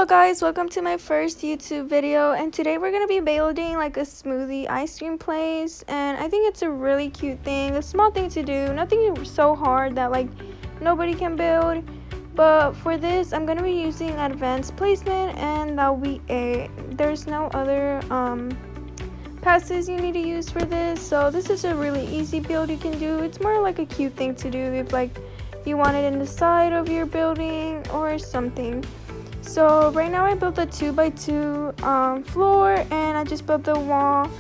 Hello guys, welcome to my first YouTube video, and today we're going to be building like a smoothie ice cream place, and I think it's a really cute thing, a small thing to do, nothing so hard that like nobody can build. But for this I'm going to be using advanced placement, and that'll be it. There's no other passes you need to use for this, so this is a really easy build you can do. It's more like a cute thing to do if like you want it in the side of your building or something. So right now I built a 2x2 floor, and I just built the wall,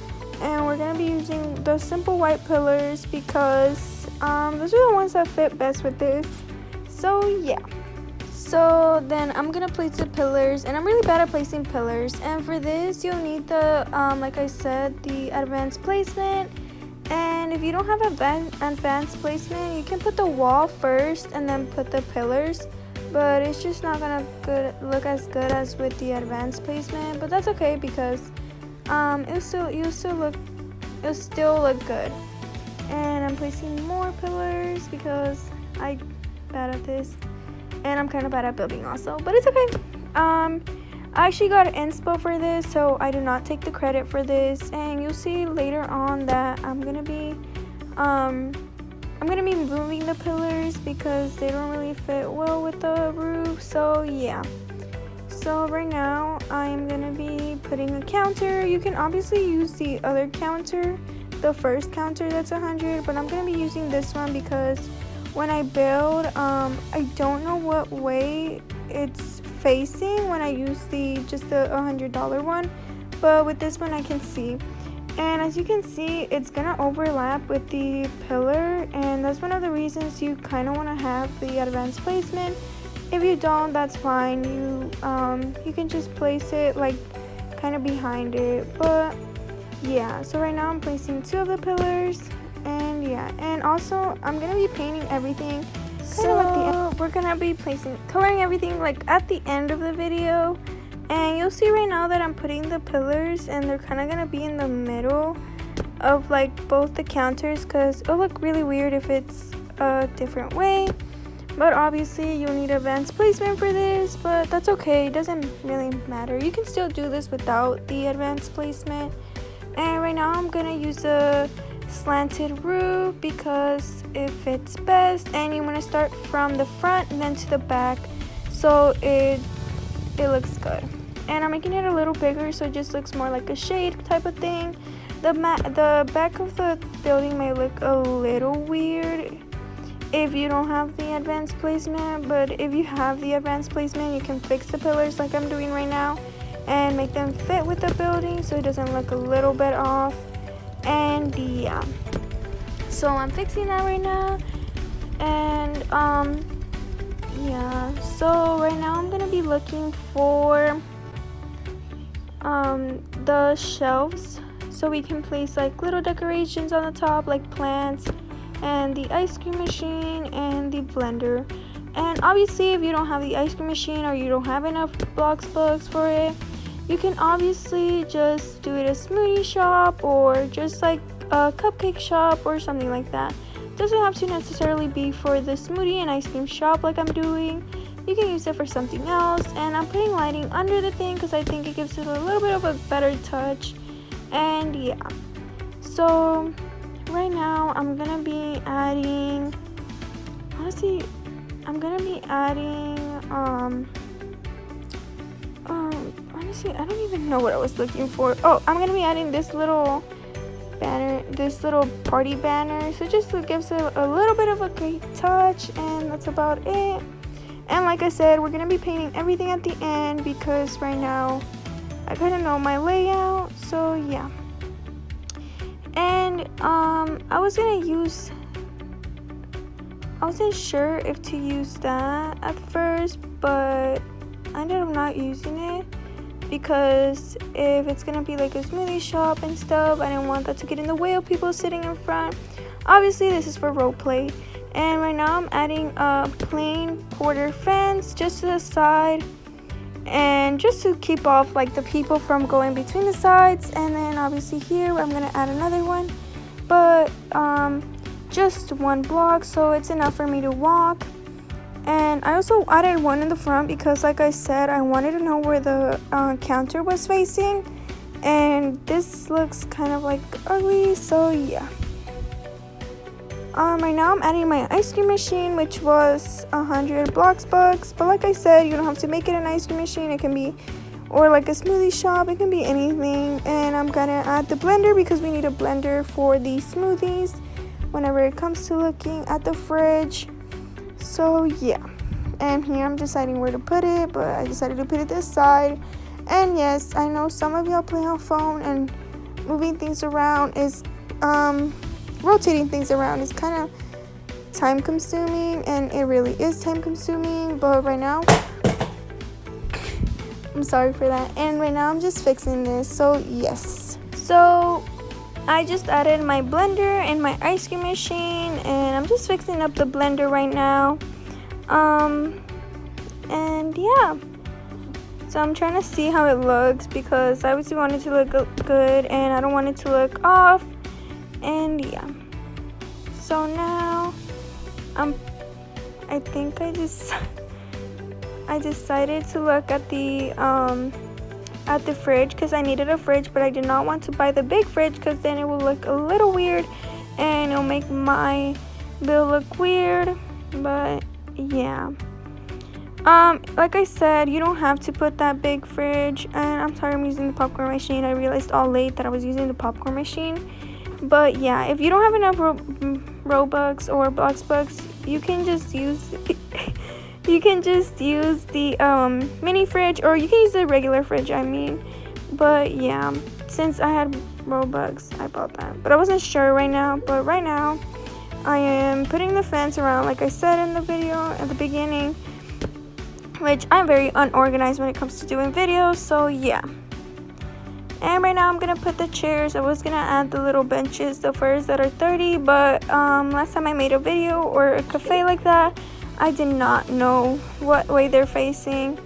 and we're gonna be using the simple white pillars because those are the ones that fit best with this. So yeah, so then I'm gonna place the pillars, and I'm really bad at placing pillars, and for this you'll need the like I said, the advanced placement. And if you don't have advanced placement, you can put the wall first and then put the pillars, but it's just not gonna look as good as with the advanced placement. But that's okay because it'll still look good. And I'm placing more pillars because I'm bad at this, and I'm kind of bad at building also, but it's okay. I actually got inspo for this, so I do not take the credit for this, and you'll see later on that I'm gonna be moving the pillars because they don't really fit well with the roof. So yeah, so right now I'm gonna be putting a counter. You can obviously use the other counter, the first counter that's 100, but I'm gonna be using this one because when I build, I don't know what way it's facing when I use just the $100 one, but with this one I can see. And as you can see, it's gonna overlap with the pillar, and that's one of the reasons you kind of want to have the advanced placement. If you don't, that's fine. You can just place it like kind of behind it. But yeah, so right now I'm placing 2 of the pillars, and yeah, and also I'm gonna be painting everything. So we're gonna be coloring everything like at the end of the video. And you'll see right now that I'm putting the pillars, and they're kind of going to be in the middle of like both the counters because it'll look really weird if it's a different way. But obviously you'll need advanced placement for this, but that's okay. It doesn't really matter. You can still do this without the advanced placement. And right now I'm going to use a slanted roof because it fits best, and you want to start from the front and then to the back so it looks good. And I'm making it a little bigger so it just looks more like a shade type of thing. The back of the building may look a little weird if you don't have the advanced placement, but if you have the advanced placement, you can fix the pillars like I'm doing right now and make them fit with the building so it doesn't look a little bit off. And yeah, so I'm fixing that right now. And yeah, so right now I'm gonna be looking for the shelves so we can place like little decorations on the top, like plants and the ice cream machine and the blender. And obviously if you don't have the ice cream machine or you don't have enough bloxburgs for it, you can obviously just do it a smoothie shop or just like a cupcake shop or something like that. Doesn't have to necessarily be for the smoothie and ice cream shop like I'm doing. You can use it for something else. And I'm putting lighting under the thing because I think it gives it a little bit of a better touch. And yeah, so right now I'm gonna be adding, honestly I'm gonna be adding honestly I don't even know what I was looking for. Oh, I'm gonna be adding this little banner, this little party banner, so just gives it a little bit of a great touch, and that's about it. And like I said, we're gonna be painting everything at the end because right now I kind of know my layout. So yeah, and I wasn't sure if to use that at first, but I ended up not using it because if it's gonna be like a smoothie shop and stuff, I didn't want that to get in the way of people sitting in front. Obviously this is for role play. And right now I'm adding a plain quarter fence just to the side, and just to keep off like the people from going between the sides. And then obviously here I'm gonna add another one, but just 1 block, so it's enough for me to walk. And I also added one in the front because, like I said, I wanted to know where the counter was facing. And this looks kind of like ugly, so yeah. Right now I'm adding my ice cream machine, which was 100 bloxburg. But like I said, you don't have to make it an ice cream machine. It can be, or like a smoothie shop. It can be anything. And I'm gonna add the blender because we need a blender for the smoothies whenever it comes to looking at the fridge. So yeah. And here I'm deciding where to put it, but I decided to put it this side. And yes, I know some of y'all play on phone, and moving things around is rotating things around is kind of time consuming, and it really is time consuming. But right now, I'm sorry for that. And right now I'm just fixing this. So yes, so I just added my blender and my ice cream machine, and I'm just fixing up the blender right now. And yeah, so I'm trying to see how it looks because I obviously want it to look good and I don't want it to look off. And yeah, so now I think I decided to look at the fridge because I needed a fridge, but I did not want to buy the big fridge because then it will look a little weird and it'll make my bill look weird. But yeah, like I said, you don't have to put that big fridge. And I'm sorry I'm using the popcorn machine. I realized all late that I was using the popcorn machine. But yeah, if you don't have enough Robux or bloxburg, you can just use the mini fridge, or you can use the regular fridge, I mean. But yeah, since I had Robux, I bought that. But I wasn't sure right now. But right now, I am putting the fence around, like I said in the video at the beginning, which I'm very unorganized when it comes to doing videos, so yeah. And right now I'm gonna put the chairs. I was gonna add the little benches, the first that are 30, but last time I made a video or a cafe like that, I did not know what way they're facing.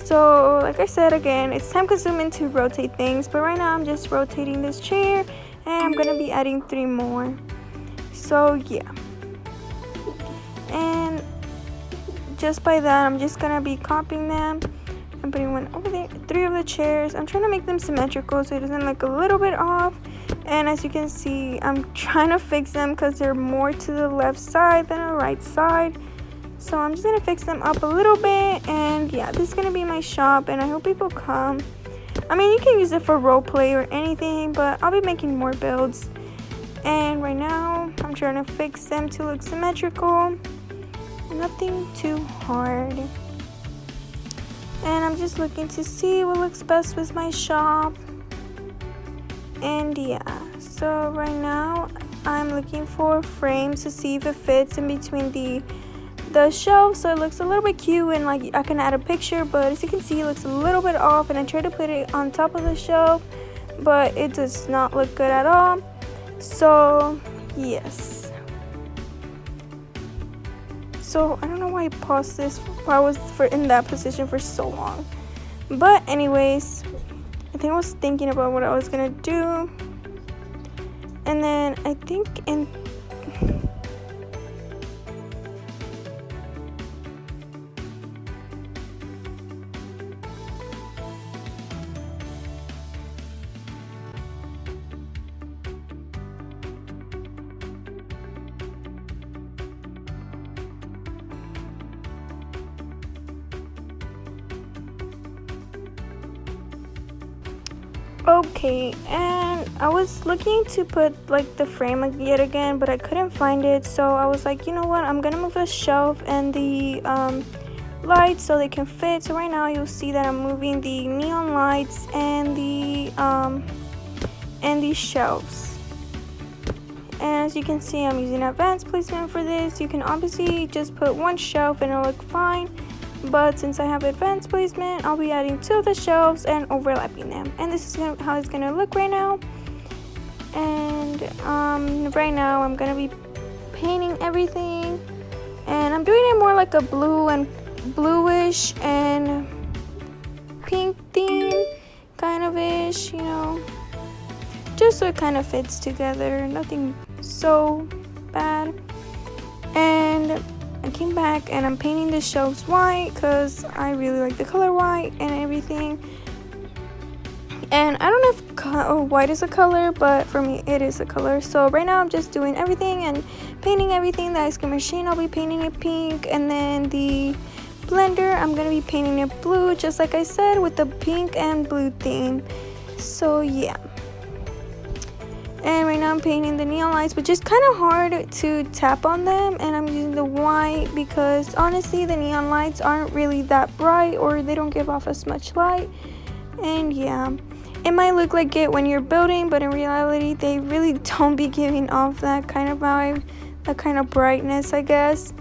So like I said, again, it's time consuming to rotate things, but right now I'm just rotating this chair and I'm gonna be adding 3 more. So yeah, and just by that I'm just gonna be copying them and putting one over there, 3 of the chairs. I'm trying to make them symmetrical so it doesn't look a little bit off. And as you can see, I'm trying to fix them because they're more to the left side than the right side. So I'm just gonna fix them up a little bit. And yeah, this is gonna be my shop and I hope people come. I mean, you can use it for role play or anything, but I'll be making more builds. And right now I'm trying to fix them to look symmetrical, nothing too hard. And I'm just looking to see what looks best with my shop. And yeah, so right now I'm looking for frames to see if it fits in between the shelves, so it looks a little bit cute and like I can add a picture. But as you can see, it looks a little bit off, and I tried to put it on top of the shelf, but it does not look good at all. So yes, so I don't know why I paused this while I was in that position for so long. But anyways, I think I was thinking about what I was gonna do, and then I think okay, and I was looking to put like the frame yet again, but I couldn't find it. So I was like, you know what, I'm gonna move the shelf and the lights so they can fit. So right now you'll see that I'm moving the neon lights and the shelves. And as you can see, I'm using advanced placement for this. You can obviously just put one shelf and it'll look fine, but since I have advanced placement, I'll be adding 2 of the shelves and overlapping them. And this is how it's gonna look right now. And right now I'm gonna be painting everything, and I'm doing it more like a blue and bluish and pink theme kind of ish, you know, just so it kind of fits together, nothing so bad. And I came back and I'm painting the shelves white because I really like the color white and everything. And I don't know if white is a color, but for me it is a color. So right now I'm just doing everything and painting everything. The ice cream machine, I'll be painting it pink, and then the blender, I'm gonna be painting it blue, just like I said, with the pink and blue theme. So yeah. And right now I'm painting the neon lights, which is kind of hard to tap on them, and I'm using the white because honestly the neon lights aren't really that bright, or they don't give off as much light. And yeah, it might look like it when you're building, but in reality they really don't be giving off that kind of vibe, that kind of brightness, I guess.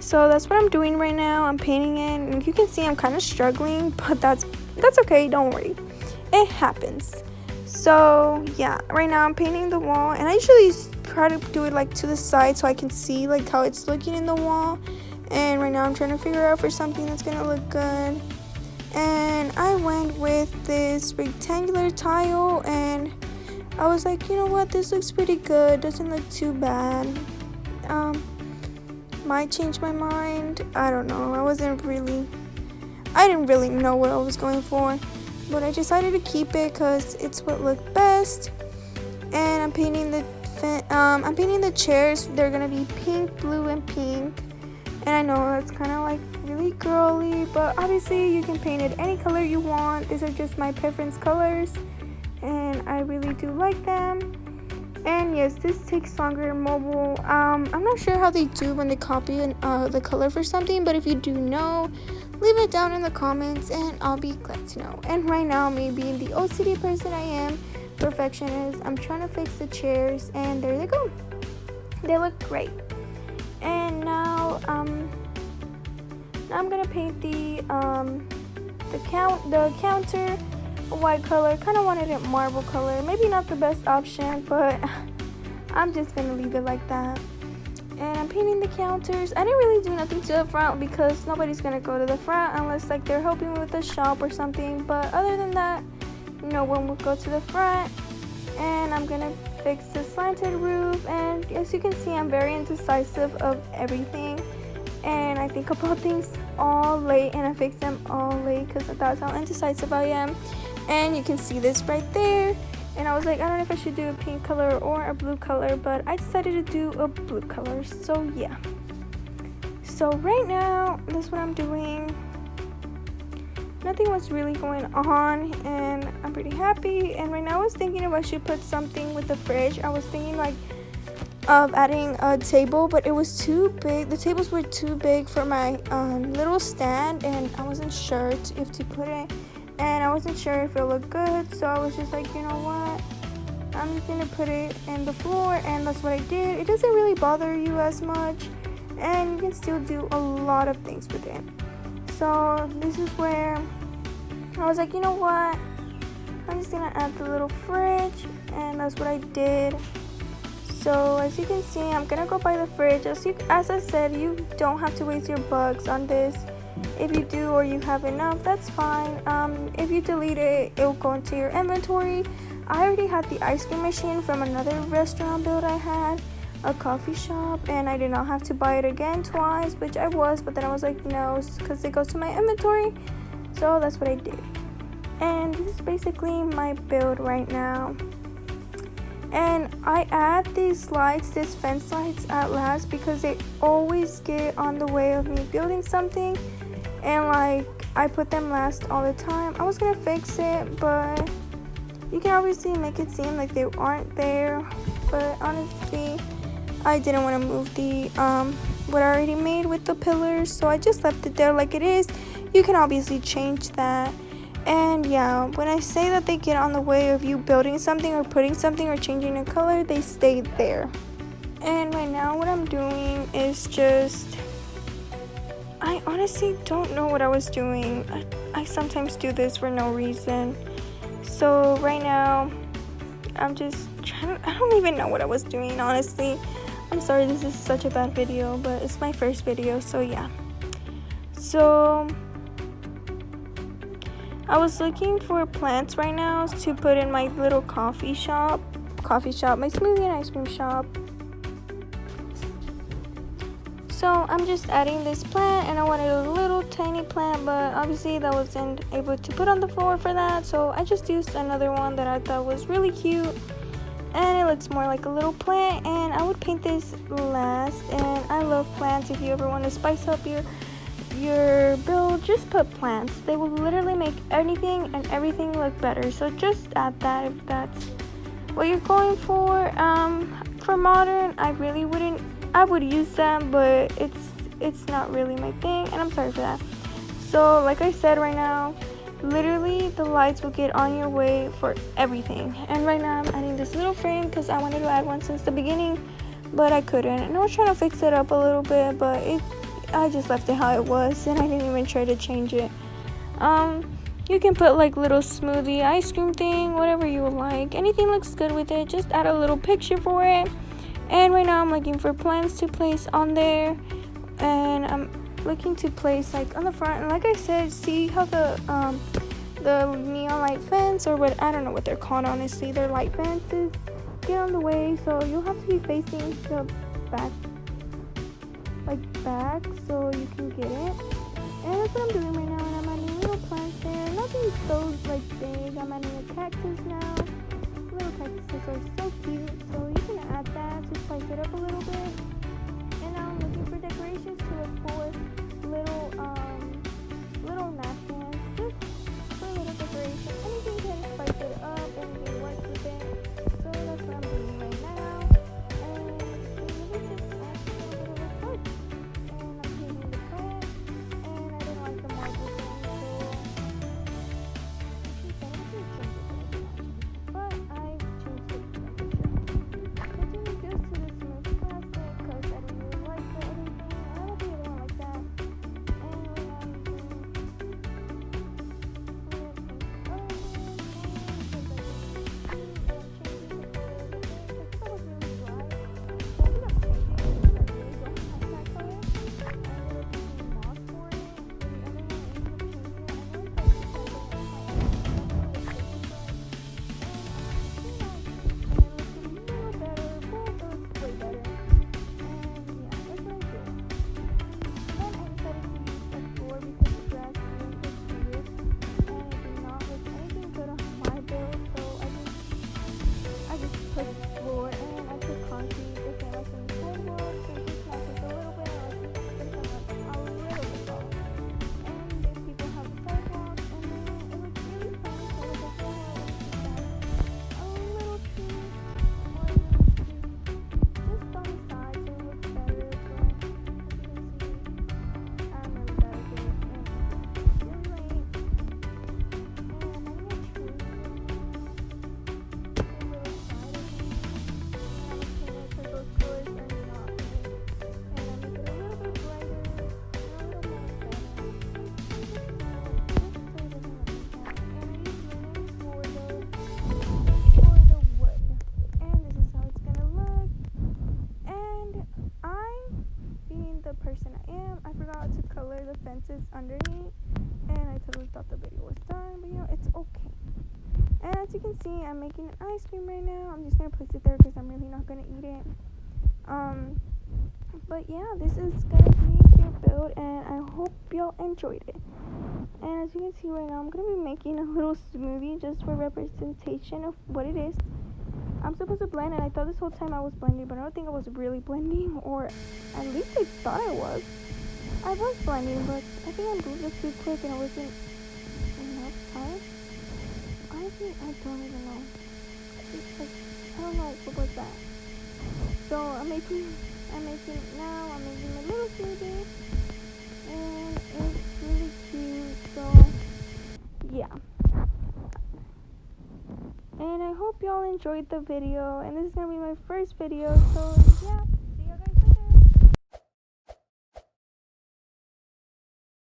So that's what I'm doing right now. I'm painting it, and you can see I'm kind of struggling, but that's okay, don't worry, it happens. So yeah, right now I'm painting the wall, and I usually try to do it like to the side so I can see like how it's looking in the wall. And right now I'm trying to figure out for something that's gonna look good. And I went with this rectangular tile, and I was like, you know what, this looks pretty good, doesn't look too bad. Might change my mind, I don't know. I didn't really know what I was going for, but I decided to keep it because it's what looked best. And I'm painting the chairs. They're gonna be pink, blue, and pink. And I know that's kind of like really girly, but obviously you can paint it any color you want. These are just my preference colors, and I really do like them. And yes, this takes longer in mobile. I'm not sure how they do when they copy the color for something, but if you do know, leave it down in the comments and I'll be glad to know. And right now, me being the OCD person I am, perfectionist, I'm trying to fix the chairs, and there they go. They look great. And now I'm gonna paint the counter a white color. Kind of wanted it marble color. Maybe not the best option, but I'm just gonna leave it like that. And I'm painting the counters. I didn't really do nothing to the front because nobody's gonna go to the front unless like they're helping with the shop or something. But other than that, no one will go to the front. And I'm gonna fix the slanted roof, and as you can see, I'm very indecisive of everything, and I think about things all late, and I fix them all late because that's how indecisive I am. And you can see this right there, and I was like, I don't know if I should do a pink color or a blue color, but I decided to do a blue color. So yeah, so right now that's what I'm doing. Nothing was really going on, and I'm pretty happy. And right now I was thinking if I should put something with the fridge. I was thinking like of adding a table, but it was too big. The tables were too big for my little stand, and I wasn't sure if to put it, and I wasn't sure if it looked good. So I was just like, you know what, I'm just gonna put it in the floor, and that's what I did. It doesn't really bother you as much, and you can still do a lot of things with it. So this is where I was like, you know what, I'm just gonna add the little fridge, and that's what I did. So as you can see, I'm gonna go by the fridge. As I said, you don't have to waste your bucks on this. If you do, or you have enough, that's fine. If you delete it, it'll go into your inventory. I already had the ice cream machine from another restaurant build I had, a coffee shop, and I did not have to buy it again twice, which I was, but then I was like, no, because it goes to my inventory. So that's what I did. And this is basically my build right now. And I add these fence lights at last, because they always get on the way of me building something, and like I put them last all the time. I was gonna fix it, but you can obviously make it seem like they aren't there, but honestly I didn't want to move the what I already made with the pillars, so I just left it there like it is. You can obviously change that. And yeah, when I say that they get on the way of you building something or putting something or changing a color, they stay there. And right now what I'm doing is I honestly don't know what I was doing. I sometimes do this for no reason. So right now I'm just I don't even know what I was doing, honestly. I'm sorry, this is such a bad video, but it's my first video, so yeah. So I was looking for plants right now to put in my little coffee shop, my smoothie and ice cream shop. So I'm just adding this plant, and I wanted a little tiny plant, but obviously that wasn't able to put on the floor for that, so I just used another one that I thought was really cute, and it looks more like a little plant. And I would paint this last. And I love plants. If you ever want to spice up your build, just put plants. They will literally make anything and everything look better. So just add that if that's what you're going for. For modern, I would use them, but it's not really my thing, and I'm sorry for that. So like I said, right now literally the lights will get on your way for everything. And right now I'm adding this little frame because I wanted to add one since the beginning, but I couldn't, and I was trying to fix it up a little bit, but I just left it how it was, and I didn't even try to change it. You can put like little smoothie ice cream thing, whatever you would like. Anything looks good with it. Just add a little picture for it. And right now I'm looking for plants to place on there, and I'm looking to place like on the front. And like I said, see how the neon light fence, or what, I don't know what they're called, honestly, they're light fences, get on the way. So you'll have to be facing the back, so you can get it. And that's what I'm doing right now. And I'm adding little plants there, nothing so like big. I'm adding a cactus now. Little cactuses are so cute, so you can add that to spice it up a little bit. And now I'm looking for decorations to look for little napkins, just for a little decoration. Anything can spice it up, anything works with it. So that's what I'm doing right now. And it just adds a little bit of a touch. And I'm painting the plant, and I didn't like the marble thing, but I changed it to make it sure. Continue just to the smooth plastic because I didn't really like the other thing. I don't think I didn't like that. And right now I'm doing person I am. I forgot to color the fences underneath, and I totally thought the video was done, but it's okay. And as you can see, I'm making an ice cream right now. I'm just gonna place it there because I'm really not gonna eat it. But yeah, this is gonna be your build, and I hope y'all enjoyed it. And as you can see right now, I'm gonna be making a little smoothie just for representation of what it is. I'm supposed to blend, and I thought this whole time I was blending, but I don't think I was really blending, or at least I thought I was. I was blending, but I think I moved it too quick and it wasn't enough time. Honestly, I don't even know. It's like, I don't know what was that. So I'm making it now. I'm making a little smoothie, and it's really cute. So yeah. And I hope y'all enjoyed the video, and this is gonna be my first video, so yeah.